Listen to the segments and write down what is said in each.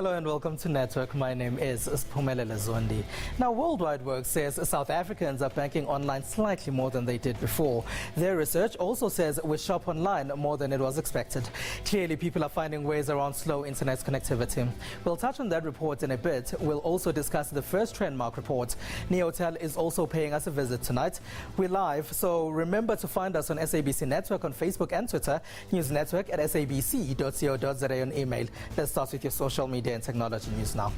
Hello and welcome to Network. My name is Spumelele Zondi. Now, Worldwide Worx says South Africans are banking online slightly more than they did before. Their research also says we shop online more than it was expected. Clearly, people are finding ways around slow internet connectivity. We'll touch on that report in a bit. We'll also discuss the first TrendMark report. Neotel is also paying us a visit tonight. We're live, so remember to find us on SABC Network on Facebook and Twitter, News Network at sabc.co.za on email. Let's start with your social media and technology news now.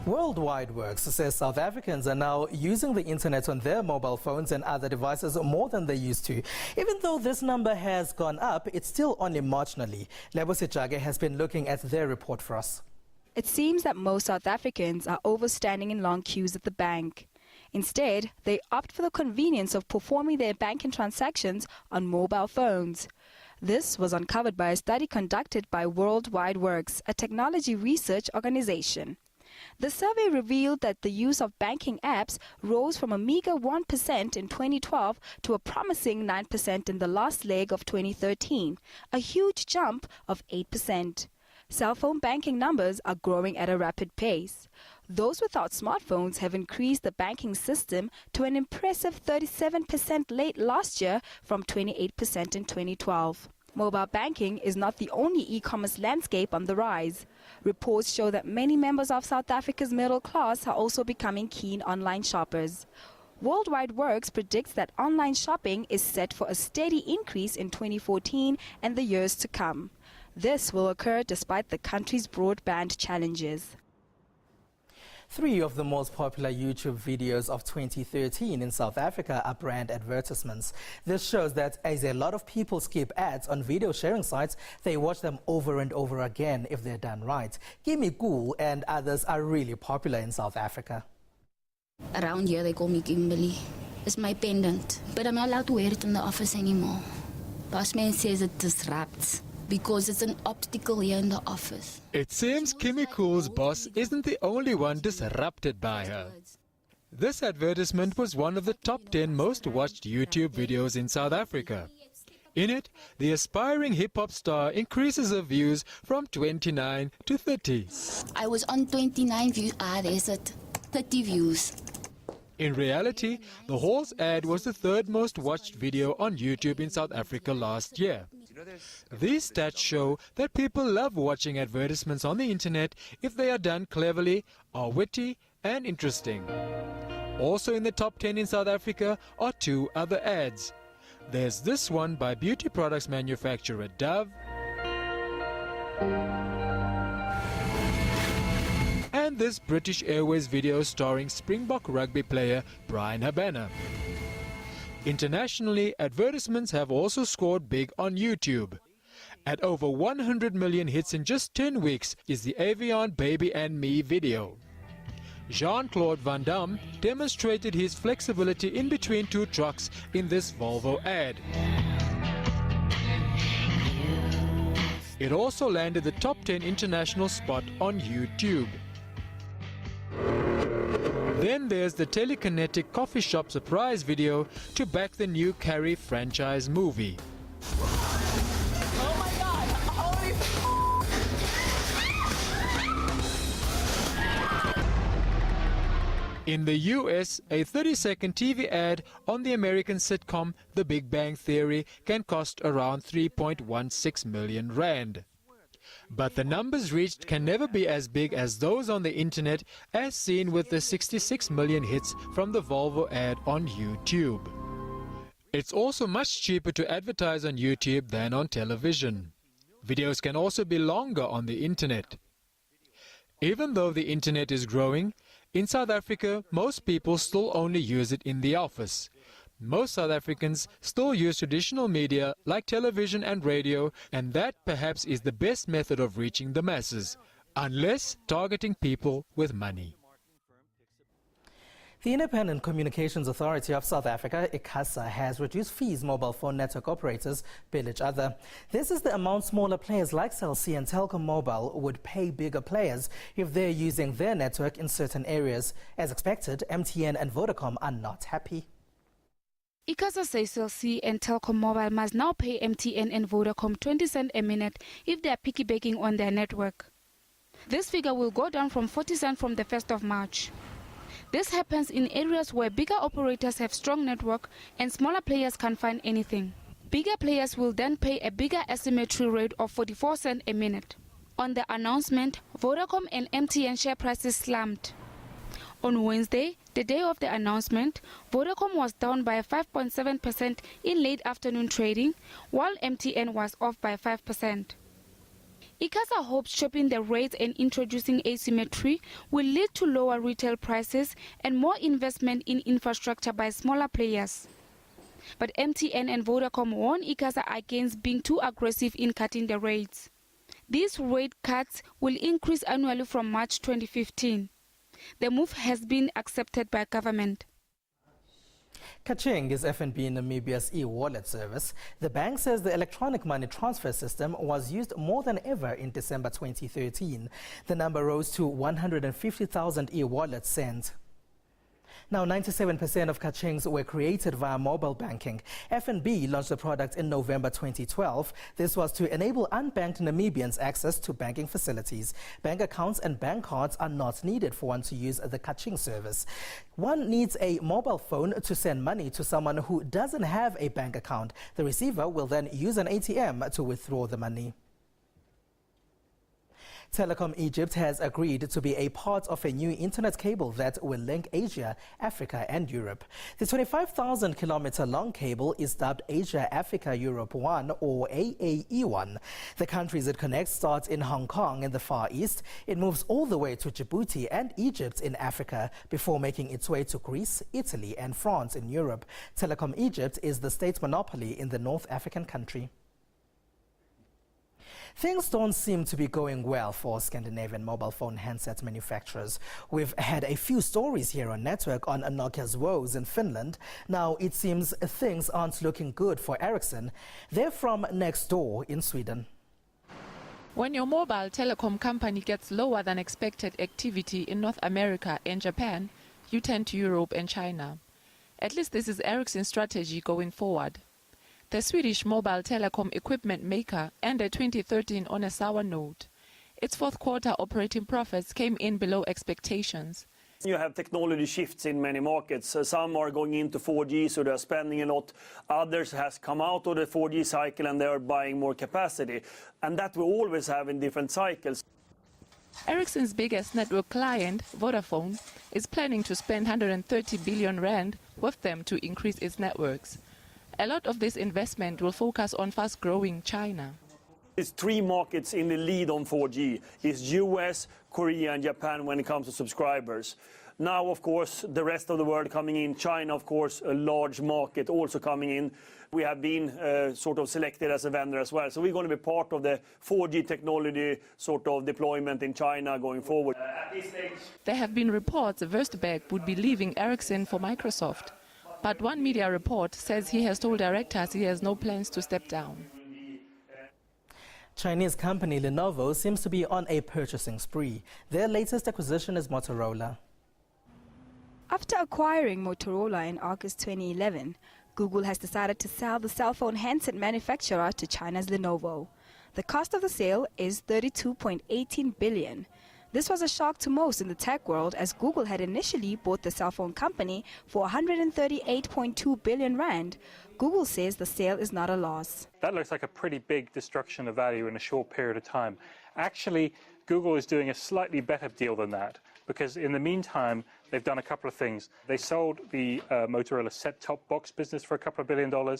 Worldwide Worx says South Africans are now using the internet on their mobile phones and other devices more than they used to. Even though this number has gone up, it's still only marginally. Lebo Sejage has been looking at their report for us. It seems that most South Africans are overstanding in long queues at the bank. Instead, they opt for the convenience of performing their banking transactions on mobile phones. This was uncovered by a study conducted by Worldwide Worx, a technology research organization. The survey revealed that the use of banking apps rose from a meager 1% in 2012 to a promising 9% in the last leg of 2013, a huge jump of 8%. Cell phone banking numbers are growing at a rapid pace. Those without smartphones have increased the banking system to an impressive 37% late last year from 28% in 2012. Mobile banking is not the only e-commerce landscape on the rise. Reports show that many members of South Africa's middle class are also becoming keen online shoppers. Worldwide Worx predicts that online shopping is set for a steady increase in 2014 and the years to come. This will occur despite the country's broadband challenges. 3 of the most popular YouTube videos of 2013 in South Africa are brand advertisements. This shows that as a lot of people skip ads on video sharing sites, they watch them over and over again if they're done right. Gimme Cool and others are really popular in South Africa. Around here they call me Kimberly. It's my pendant, but I'm not allowed to wear it in the office anymore. Bossman says it disrupts because it's an obstacle here in the office. It seems Kimmy Cool's boss isn't the only one disrupted by her. This advertisement was one of the top 10 most watched YouTube videos in South Africa. In it, the aspiring hip-hop star increases her views from 29 to 30. I was on 29 views. There's it. 30 views. In reality, the Hall's ad was the 3rd most watched video on YouTube in South Africa last year. These stats show that people love watching advertisements on the internet if they are done cleverly, are witty and interesting. Also in the top 10 in South Africa are 2 other ads. There's this one by beauty products manufacturer Dove and this British Airways video starring Springbok rugby player Brian Habana. Internationally, advertisements have also scored big on YouTube. At over 100 million hits in just 10 weeks is the Avion Baby and Me video. Jean-Claude Van Damme demonstrated his flexibility in between 2 trucks in this Volvo ad. It also landed the top 10 international spot on YouTube. Then there's the Telekinetic coffee shop surprise video to back the new Carrie franchise movie. Oh my God! Holy In the US, a 30-second TV ad on the American sitcom The Big Bang Theory can cost around 3.16 million rand. But the numbers reached can never be as big as those on the internet, as seen with the 66 million hits from the Volvo ad on YouTube. It's also much cheaper to advertise on YouTube than on television. Videos can also be longer on the internet. Even though the internet is growing, in South Africa, most people still only use it in the office. Most South Africans still use traditional media like television and radio, and that perhaps is the best method of reaching the masses, unless targeting people with money. The Independent Communications Authority of South Africa, ICASA, has reduced fees mobile phone network operators bill each other. This is the amount smaller players like Cell C and Telecom Mobile would pay bigger players if they're using their network in certain areas. As expected, MTN and Vodacom are not happy. ICASA says SABC and Telecom Mobile must now pay MTN and Vodacom 20 cents a minute if they are piggybacking on their network. This figure will go down from 40 cents from the 1st of March. This happens in areas where bigger operators have strong network and smaller players can't find anything. Bigger players will then pay a bigger asymmetry rate of 44 cents a minute. On the announcement, Vodacom and MTN share prices slumped. On Wednesday, the day of the announcement, Vodacom was down by 5.7% in late afternoon trading, while MTN was off by 5%. ICASA hopes chopping the rates and introducing asymmetry will lead to lower retail prices and more investment in infrastructure by smaller players. But MTN and Vodacom warn ICASA against being too aggressive in cutting the rates. These rate cuts will increase annually from March 2015. The move has been accepted by government. Kaching is FNB Namibia's e-wallet service. The bank says the electronic money transfer system was used more than ever in December 2013. The number rose to 150,000 e-wallets sent. Now, 97% of Kachings were created via mobile banking. FNB launched the product in November 2012. This was to enable unbanked Namibians access to banking facilities. Bank accounts and bank cards are not needed for one to use the Kaching service. One needs a mobile phone to send money to someone who doesn't have a bank account. The receiver will then use an ATM to withdraw the money. Telecom Egypt has agreed to be a part of a new internet cable that will link Asia, Africa and Europe. The 25,000-kilometer-long cable is dubbed Asia-Africa-Europe 1 or AAE1. The countries it connects starts in Hong Kong in the Far East. It moves all the way to Djibouti and Egypt in Africa before making its way to Greece, Italy and France in Europe. Telecom Egypt is the state monopoly in the North African country. Things don't seem to be going well for Scandinavian mobile phone handset manufacturers. We've had a few stories here on Network on Nokia's woes in Finland. Now it seems things aren't looking good for Ericsson. They're from next door in Sweden. When your mobile telecom company gets lower than expected activity in North America and Japan, you turn to Europe and China. At least this is Ericsson's strategy going forward. The Swedish mobile telecom equipment maker ended 2013 on a sour note. Its fourth quarter operating profits came in below expectations. You have technology shifts in many markets. Some are going into 4G, so they're spending a lot. Others has come out of the 4G cycle and they are buying more capacity. And that we always have in different cycles. Ericsson's biggest network client, Vodafone, is planning to spend 130 billion rand with them to increase its networks. A lot of this investment will focus on fast-growing China. There's three markets in the lead on 4G. It's US, Korea and Japan when it comes to subscribers. Now, of course, the rest of the world coming in. China, of course, a large market also coming in. We have been sort of selected as a vendor as well. So we're going to be part of the 4G technology sort of deployment in China going forward. At this stage, there have been reports Verstberg would be leaving Ericsson for Microsoft. But one media report says he has told directors he has no plans to step down. Chinese company Lenovo seems to be on a purchasing spree. Their latest acquisition is Motorola. After acquiring Motorola in August 2011, Google has decided to sell the cell phone handset manufacturer to China's Lenovo. The cost of the sale is 32.18 billion. This was a shock to most in the tech world, as Google had initially bought the cell phone company for 138.2 billion rand. Google says the sale is not a loss. That looks like a pretty big destruction of value in a short period of time. Actually, Google is doing a slightly better deal than that, because in the meantime, they've done a couple of things. They sold the Motorola set-top box business for a couple of $1 billion.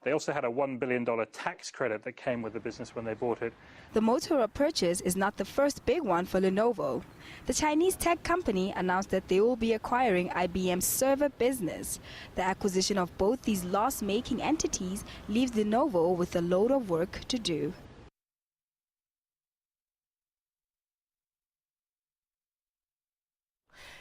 They also had a $1 billion tax credit that came with the business when they bought it. The Motorola purchase is not the first big one for Lenovo. The Chinese tech company announced that they will be acquiring IBM's server business. The acquisition of both these loss-making entities leaves Lenovo with a load of work to do.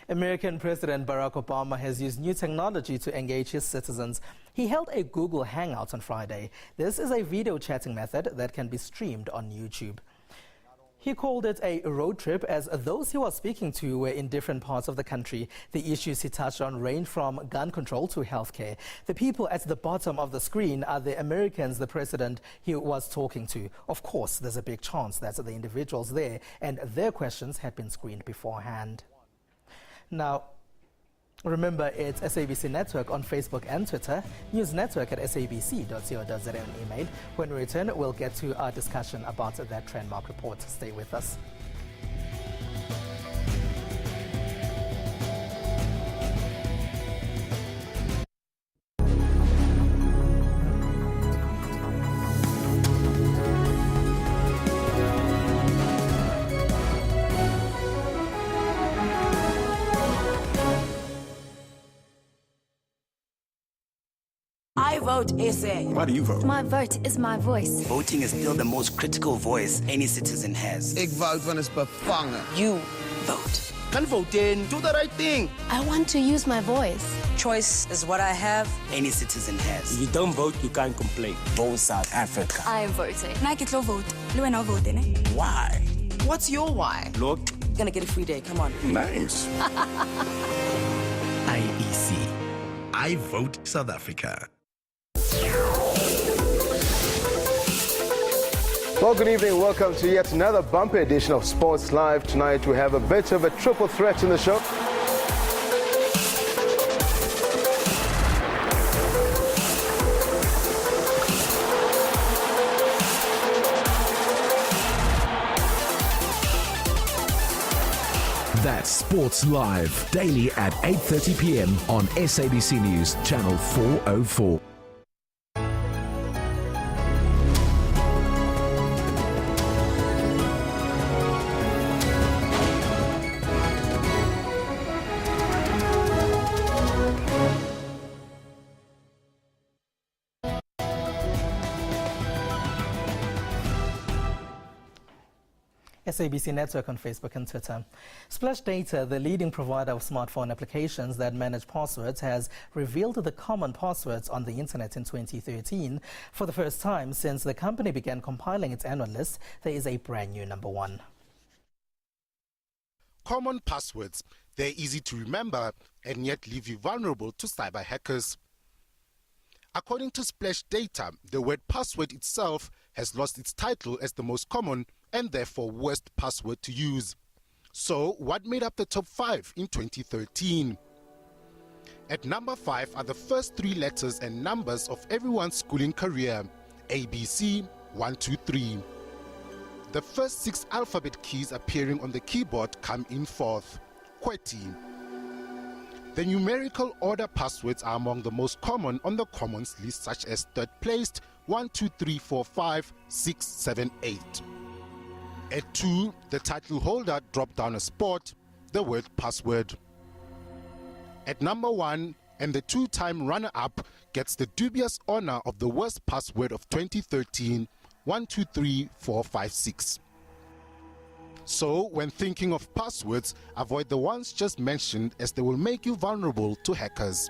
American President Barack Obama has used new technology to engage his citizens. He held a Google Hangout on Friday. This is a video chatting method that can be streamed on YouTube. He called it a road trip as those he was speaking to were in different parts of the country. The issues he touched on range from gun control to healthcare. The people at the bottom of the screen are the Americans the president he was talking to. Of course, there's a big chance that the individuals there and their questions had been screened beforehand. Now, remember, it's SABC Network on Facebook and Twitter, News Network at sabc.co.za on email. When we return, we'll get to our discussion about that TrendMark report. Stay with us. I vote SA. Why do you vote? My vote is my voice. Voting is still the most critical voice any citizen has. Ik vote want is bevangen. You vote. Kan vote in. Do the right thing. I want to use my voice. Choice is what I have. Any citizen has. If you don't vote, you can't complain. Vote South Africa. I am voting. Why? What's your why? Look. Gonna get a free day, come on. Nice. IEC. I vote South Africa. Well, good evening. Welcome to yet another bumper edition of Sports Live. Tonight we have a bit of a triple threat in the show. That's Sports Live, daily at 8:30 p.m. on SABC News, Channel 404. SABC Network on Facebook and Twitter. Splash Data, the leading provider of smartphone applications that manage passwords, has revealed the common passwords on the internet in 2013. For the first time since the company began compiling its annual list, there is a brand new number one. Common passwords. They're easy to remember and yet leave you vulnerable to cyber hackers. According to Splash Data, the word password itself has lost its title as the most common and therefore worst password to use. So, what made up the top 5 in 2013? At number 5 are the first 3 letters and numbers of everyone's schooling career, ABC 1, 2, 3. The first 6 alphabet keys appearing on the keyboard come in 4th, QWERTY. The numerical order passwords are among the most common on the commons list, such as third placed 1, 2, 3, 4, 5, 6, 7, 8. At 2, the title holder dropped down a spot, the word password. At number 1, and the 2-time runner-up gets the dubious honor of the worst password of 2013, 1, 2, 3, 4, 5, 6. So, when thinking of passwords, avoid the ones just mentioned as they will make you vulnerable to hackers.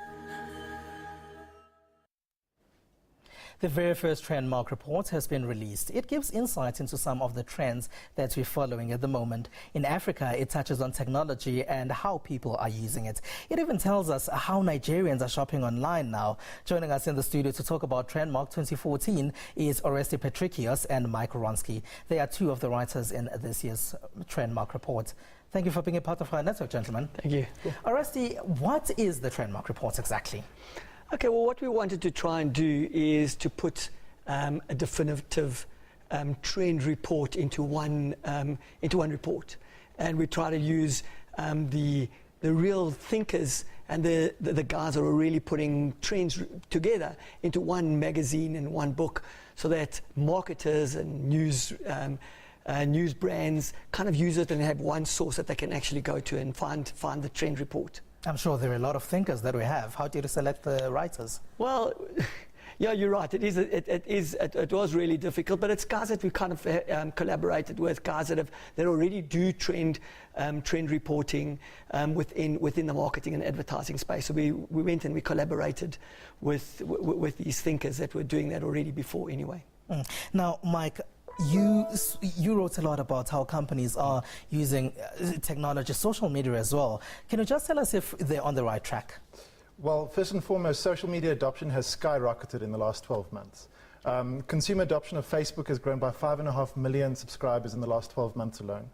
The very first TrendMark report has been released. It gives insight into some of the trends that we're following at the moment. In Africa, it touches on technology and how people are using it. It even tells us how Nigerians are shopping online now. Joining us in the studio to talk about TrendMark 2014 is Oreste Petrikios and Mike Ronsky. They are 2 of the writers in this year's TrendMark report. Thank you for being a part of our network, gentlemen. Thank you. Oreste, what is the TrendMark report exactly? Okay, well, what we wanted to try and do is to put a definitive trend report into one report, and we try to use the real thinkers and the guys that are really putting trends together into one magazine and one book, so that marketers and news brands kind of use it and have one source that they can actually go to and find the trend report. I'm sure there are a lot of thinkers that we have. How do you select the writers? Well, yeah, you're right. It was really difficult, but it's guys that we kind of collaborated with, guys that already do trend reporting within the marketing and advertising space. So we went and we collaborated with these thinkers that were doing that already before anyway. Now, Mike, You wrote a lot about how companies are using technology, social media as well. Can you just tell us if they're on the right track? Well, first and foremost, social media adoption has skyrocketed in the last 12 months. Consumer adoption of Facebook has grown by 5.5 million subscribers in the last 12 months alone.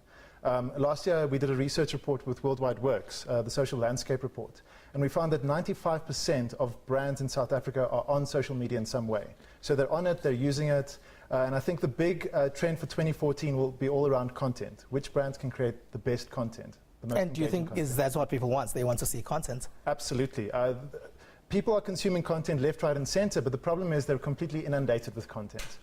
Last year, we did a research report with Worldwide Worx, the social landscape report, and we found that 95% of brands in South Africa are on social media in some way. So they're on it, they're using it, and I think the big trend for 2014 will be all around content. Which brands can create the best content? And do you think that's what people want? They want to see content? Absolutely. People are consuming content left, right, and center, but the problem is they're completely inundated with content.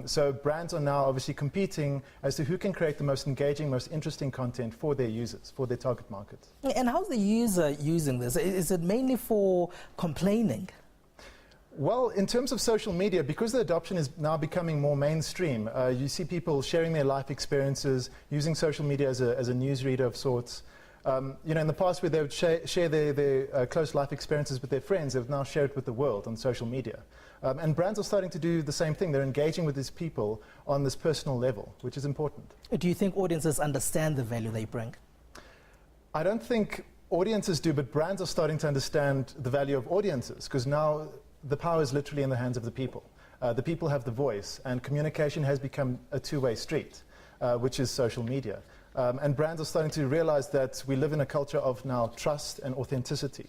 So brands are now obviously competing as to who can create the most engaging, most interesting content for their users, for their target market. And how's the user using this? Is it mainly for complaining? Well, in terms of social media, because the adoption is now becoming more mainstream, you see people sharing their life experiences, using social media as a newsreader of sorts. You know, in the past where they would share their close life experiences with their friends, they would now share it with the world on social media. And brands are starting to do the same thing. They're engaging with these people on this personal level, which is important. Do you think audiences understand the value they bring? I don't think audiences do, but brands are starting to understand the value of audiences, because now the power is literally in the hands of the people. The people have the voice, and communication has become a two-way street, which is social media. And brands are starting to realize that we live in a culture of now trust and authenticity.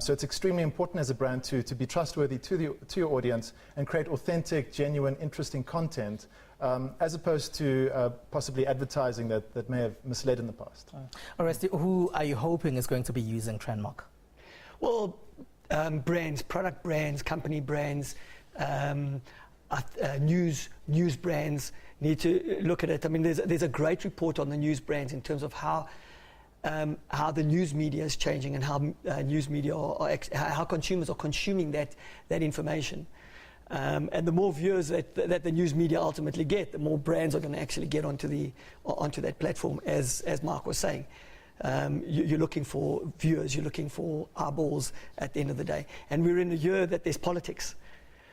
So it's extremely important as a brand to be trustworthy to your audience and create authentic, genuine, interesting content, as opposed to possibly advertising that may have misled in the past. Oreste, who are you hoping is going to be using TrendMark? Well, brands, product brands, company brands, news brands need to look at it. I mean, there's a great report on the news brands in terms of how the news media is changing and how news media how consumers are consuming that information. And the more viewers that the news media ultimately get, the more brands are going to actually get onto that platform, as Mark was saying. You're looking for viewers, you're looking for eyeballs at the end of the day. And we're in a year that there's politics.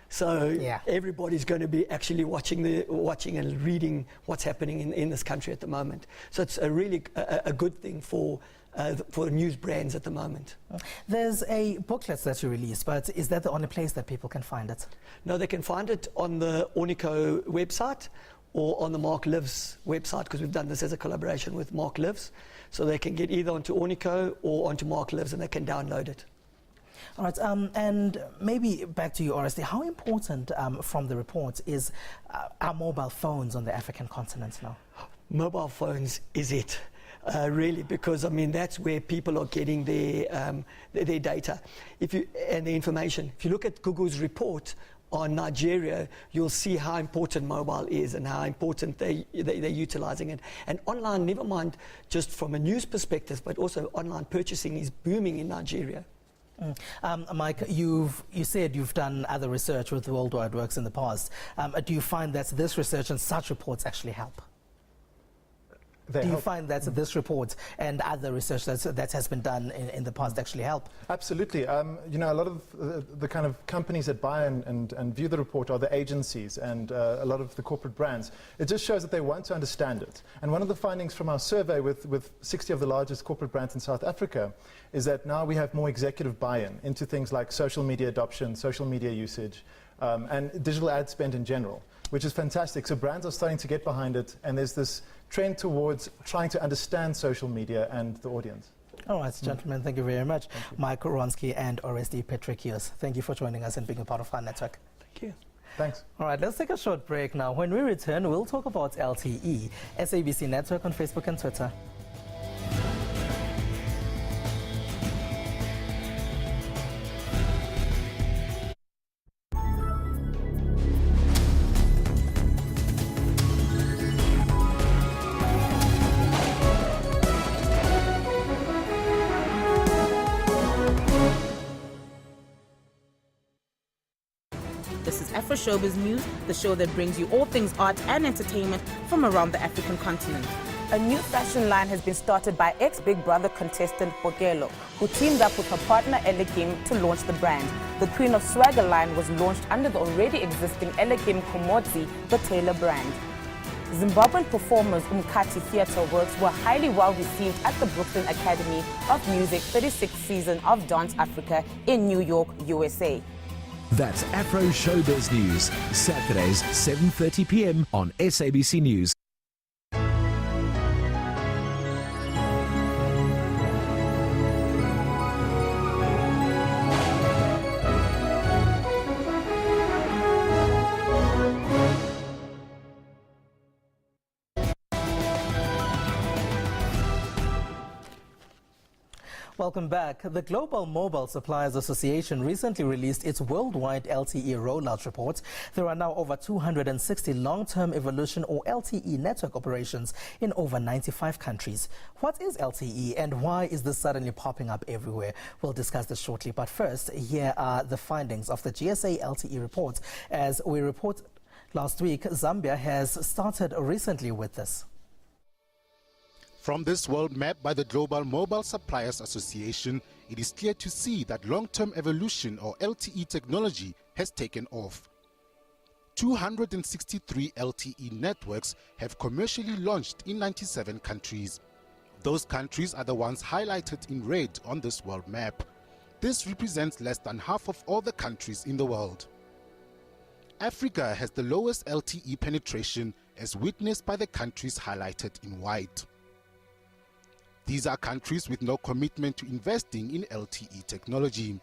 So everybody's going to be actually watching and reading what's happening in this country at the moment. So it's a really a good thing for news brands at the moment. There's a booklet that you released, but is that the only place that people can find it? No, they can find it on the Ornico website or on the Mark Lives website, because we've done this as a collaboration with Mark Lives. So they can get either onto Ornico or onto Mark Lives, and they can download it. All right, and maybe back to you, Oreste. How important from the report is our mobile phones on the African continent now? Mobile phones is it, really, because I mean that's where people are getting their data, and the information. If you look at Google's report on Nigeria, you'll see how important mobile is and how important they're utilizing it. And online, never mind just from a news perspective, but also online purchasing is booming in Nigeria. Mike, you said you've done other research with Worldwide Worx in the past. Do you find that this research and such reports actually help? Do you find that this report and other research that has been done in the past actually help? Absolutely. You know, a lot of the kind of companies that buy and view the report are the agencies and a lot of the corporate brands. It just shows that they want to understand it. And one of the findings from our survey with 60 of the largest corporate brands in South Africa is that now we have more executive buy-in into things like social media adoption, social media usage, and digital ad spend in general, which is fantastic. So brands are starting to get behind it, and there's this trend towards trying to understand social media and the audience. All right, gentlemen, thank you very much. Mike Ronsky and Oreste Petrikios, thank you for joining us and being a part of our network. Thank you. Thanks. All right, let's take a short break now. When we return, we'll talk about LTE, SABC Network on Facebook and Twitter. This is Afro Showbiz News, the show that brings you all things art and entertainment from around the African continent. A new fashion line has been started by ex-Big Brother contestant Bokelo, who teamed up with her partner Telecom to launch the brand. The Queen of Swagger line was launched under the already existing Telecom Komotsi, the Taylor brand. Zimbabwean performers Umkati Theatre Worx were highly well received at the Brooklyn Academy of Music 36th season of Dance Africa in New York, USA. That's Afro Showbiz News, Saturdays 7:30 p.m. on SABC News. Welcome back. The Global Mobile Suppliers Association recently released its worldwide LTE rollout report. There are now over 260 long-term evolution or LTE network operations in over 95 countries. What is LTE and why is this suddenly popping up everywhere? We'll discuss this shortly. But first, here are the findings of the GSA LTE report. As we report last week, Zambia has started recently with this. From this world map by the Global Mobile Suppliers Association, it is clear to see that long-term evolution or LTE technology has taken off. 263 LTE networks have commercially launched in 97 countries. Those countries are the ones highlighted in red on this world map. This represents less than half of all the countries in the world. Africa has the lowest LTE penetration as witnessed by the countries highlighted in white. These are countries with no commitment to investing in LTE technology.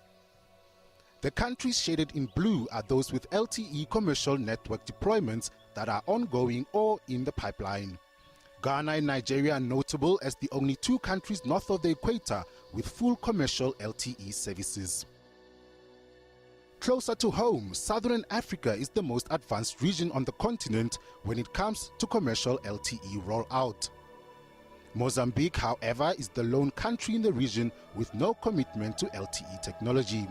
The countries shaded in blue are those with LTE commercial network deployments that are ongoing or in the pipeline. Ghana and Nigeria are notable as the only two countries north of the equator with full commercial LTE services. Closer to home, Southern Africa is the most advanced region on the continent when it comes to commercial LTE rollout. Mozambique, however, is the lone country in the region with no commitment to LTE technology.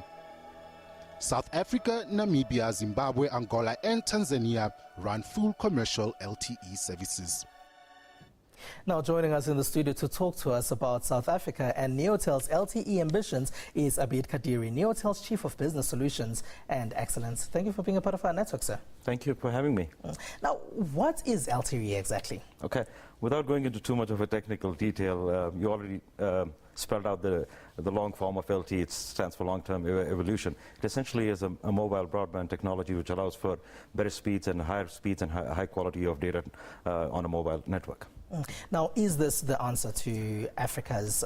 South Africa, Namibia, Zimbabwe, Angola and Tanzania run full commercial LTE services. Now joining us in the studio to talk to us about South Africa and Neotel's LTE ambitions is Abid Kadiri, Neotel's Chief of Business Solutions and Excellence. Thank you for being a part of our network, sir. Thank you for having me. Now, what is LTE exactly? Okay, without going into too much of a technical detail, you already spelled out the long form of LTE. It stands for long-term evolution. It essentially is a mobile broadband technology which allows for better speeds and higher speeds and high quality of data on a mobile network. Now, is this the answer to Africa's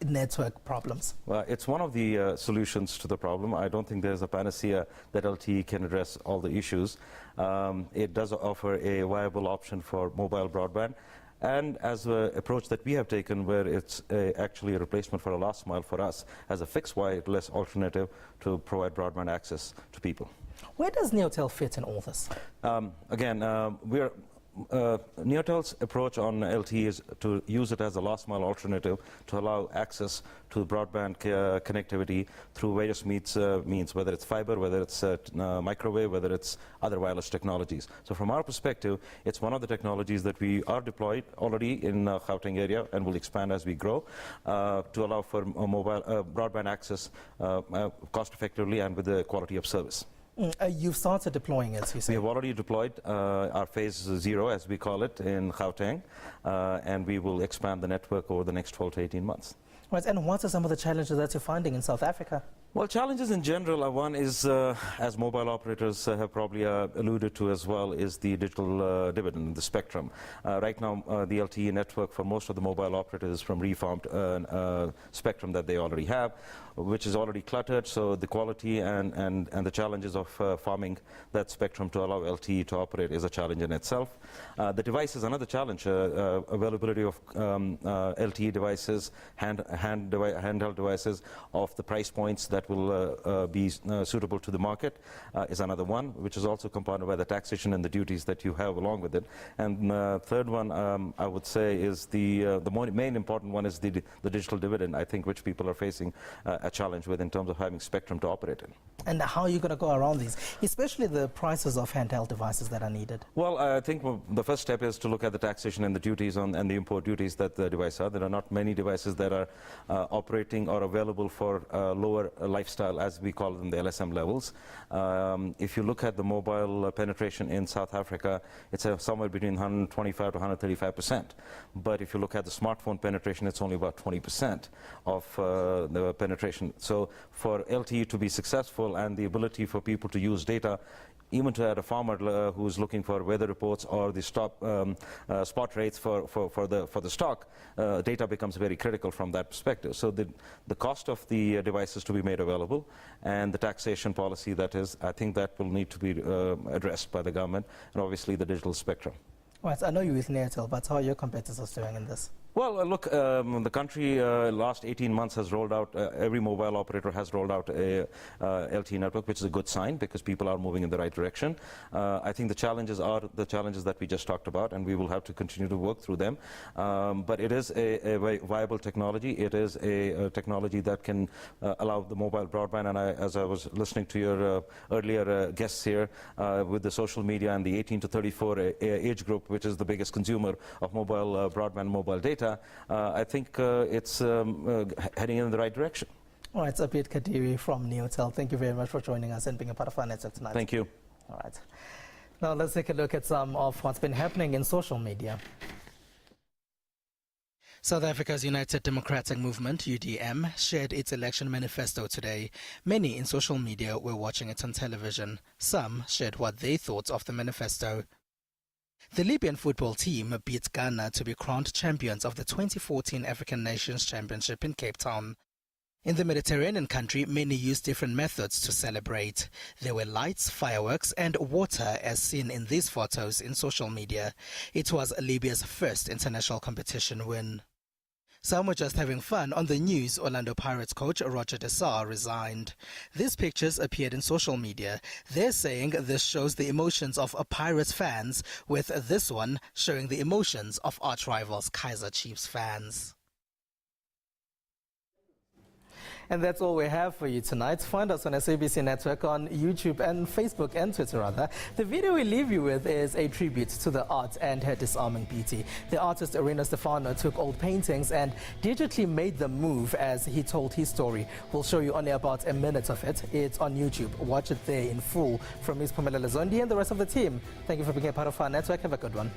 network problems? Well, it's one of the solutions to the problem. I don't think there's a panacea that LTE can address all the issues. It does offer a viable option for mobile broadband. And as an approach that we have taken, where it's actually a replacement for a last mile for us as a fixed wireless alternative to provide broadband access to people. Where does Neotel fit in all this? Neotel's approach on LTE is to use it as a last mile alternative to allow access to broadband connectivity through various means, whether it's fiber, whether it's microwave, whether it's other wireless technologies. So from our perspective, it's one of the technologies that we are deployed already in Gauteng area and will expand as we grow to allow for mobile broadband access cost effectively and with the quality of service. You've started deploying it, you say? We have already deployed our phase 0, as we call it, in Gauteng, and we will expand the network over the next 12 to 18 months. Right, and what are some of the challenges that you're finding in South Africa? Well, challenges in general, one is, as mobile operators have probably alluded to as well, is the digital dividend, the spectrum. Right now, the LTE network for most of the mobile operators is from reformed spectrum that they already have, which is already cluttered, so the quality and the challenges of farming that spectrum to allow LTE to operate is a challenge in itself. The device is another challenge. Availability of LTE devices, handheld devices of the price points that will be suitable to the market is another one, which is also compounded by the taxation and the duties that you have along with it. And third one, I would say, is the main important one is the digital dividend, I think, which people are facing a challenge with in terms of having spectrum to operate in. And how are you going to go around these, especially the prices of handheld devices that are needed? Well, I think the first step is to look at the taxation and the duties and the import duties that the device are. There are not many devices that are operating or available for lower lifestyle, as we call them, the LSM levels. If you look at the mobile penetration in South Africa, it's somewhere between 125 to 135%. But if you look at the smartphone penetration, it's only about 20% of the penetration. So for LTE to be successful and the ability for people to use data, even to a farmer who's looking for weather reports or the spot rates for the stock, data becomes very critical from that perspective. So the cost of the devices to be made available and the taxation policy, that is, I think that will need to be addressed by the government, and obviously the digital spectrum. Right, I know you're with Airtel, but how are your competitors doing in this? Well, look, the country last 18 months has rolled out, every mobile operator has rolled out a LTE network, which is a good sign because people are moving in the right direction. I think the challenges are the challenges that we just talked about, and we will have to continue to work through them. But it is a viable technology. It is a technology that can allow the mobile broadband, and as I was listening to your earlier guests here, with the social media and the 18 to 34 age group, which is the biggest consumer of mobile broadband, mobile data, I think it's heading in the right direction. All right, Abid Kadiri from Neotel, thank you very much for joining us and being a part of our network tonight. Thank you. All right. Now let's take a look at some of what's been happening in social media. South Africa's United Democratic Movement, UDM, shared its election manifesto today. Many in social media were watching it on television. Some shared what they thought of the manifesto. The Libyan football team beat Ghana to be crowned champions of the 2014 African Nations Championship in Cape Town. In the Mediterranean country, many used different methods to celebrate. There were lights, fireworks and water as seen in these photos in social media. It was Libya's first international competition win. Some were just having fun. On the news, Orlando Pirates coach Roger De Saar resigned. These pictures appeared in social media. They're saying this shows the emotions of Pirates fans, with this one showing the emotions of arch rivals Kaizer Chiefs fans. And that's all we have for you tonight. Find us on SABC Network on YouTube and Facebook and Twitter rather. The video we leave you with is a tribute to the art and her disarming beauty. The artist Arena Stefano took old paintings and digitally made them move as he told his story. We'll show you only about a minute of it. It's on YouTube. Watch it there in full. From Ms. Pumela Lezondi and the rest of the team, thank you for being a part of our network. Have a good one.